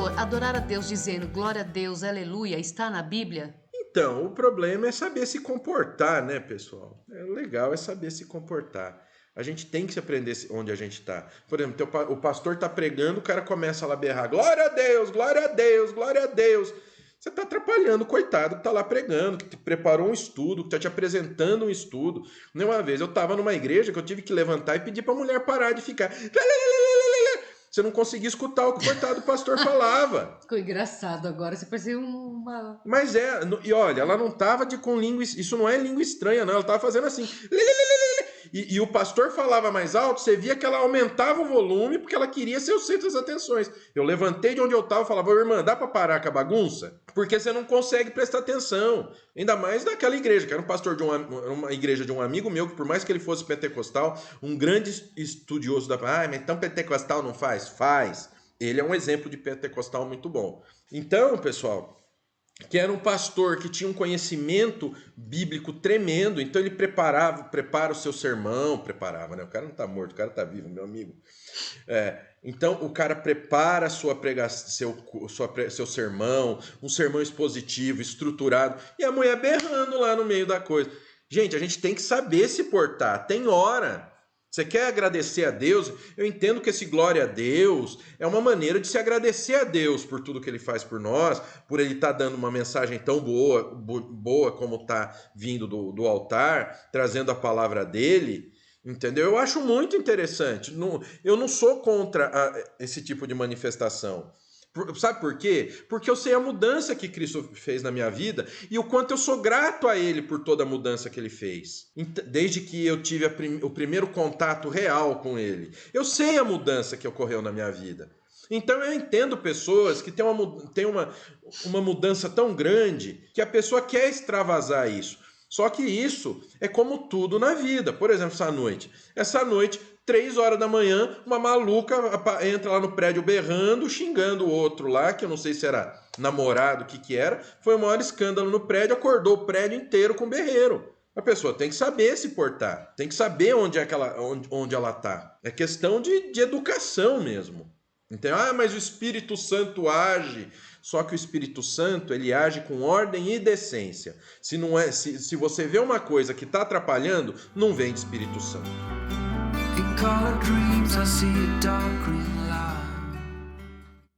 pastor, adorar a Deus dizendo glória a Deus, aleluia, está na Bíblia? Então, o problema é saber se comportar, né, pessoal? O legal é saber se comportar. A gente tem que se aprender onde a gente está. Por exemplo, o pastor está pregando, o cara começa lá a berrar, glória a Deus, glória a Deus, glória a Deus. Você está atrapalhando o coitado que está lá pregando, que te preparou um estudo, que está te apresentando um estudo. Uma vez eu estava numa igreja que eu tive que levantar e pedir para a mulher parar de ficar... Você não conseguia escutar o que o coitado do pastor falava. Ficou engraçado agora, você parecia uma... Mas e olha, ela não estava com língua... Isso não é língua estranha, não. Ela estava fazendo assim... E o pastor falava mais alto, você via que ela aumentava o volume porque ela queria ser o centro das atenções. Eu levantei de onde eu estava e falava, irmã, dá para parar com a bagunça? Porque você não consegue prestar atenção. Ainda mais naquela igreja, que era um pastor de uma igreja de um amigo meu, que por mais que ele fosse pentecostal, um grande estudioso da... mas então pentecostal não faz? Faz. Ele é um exemplo de pentecostal muito bom. Então, pessoal... que era um pastor que tinha um conhecimento bíblico tremendo, então ele prepara o seu sermão, né? O cara não está morto, o cara está vivo, meu amigo. Então o cara prepara a sua pregação, seu sermão, um sermão expositivo, estruturado, e a mulher berrando lá no meio da coisa. Gente, a gente tem que saber se portar, tem hora. Você quer agradecer a Deus? Eu entendo que esse glória a Deus é uma maneira de se agradecer a Deus por tudo que Ele faz por nós, por Ele estar dando uma mensagem tão boa como está vindo do altar, trazendo a palavra dele, entendeu? Eu acho muito interessante. Eu não sou contra esse tipo de manifestação. Sabe por quê? Porque eu sei a mudança que Cristo fez na minha vida e o quanto eu sou grato a Ele por toda a mudança que Ele fez. Desde que eu tive o primeiro contato real com Ele. Eu sei a mudança que ocorreu na minha vida. Então eu entendo pessoas que têm uma mudança tão grande que a pessoa quer extravasar isso. Só que isso é como tudo na vida. Por exemplo, essa noite, 3 horas da manhã, uma maluca entra lá no prédio berrando, xingando o outro lá, que eu não sei se era namorado, o que era. Foi o maior escândalo no prédio, acordou o prédio inteiro com berreiro. A pessoa tem que saber se portar, tem que saber onde ela está. É questão de educação mesmo. Então, mas o Espírito Santo age. Só que o Espírito Santo, ele age com ordem e decência. Se você vê uma coisa que está atrapalhando, não vem de Espírito Santo. In colored dreams I see a dark green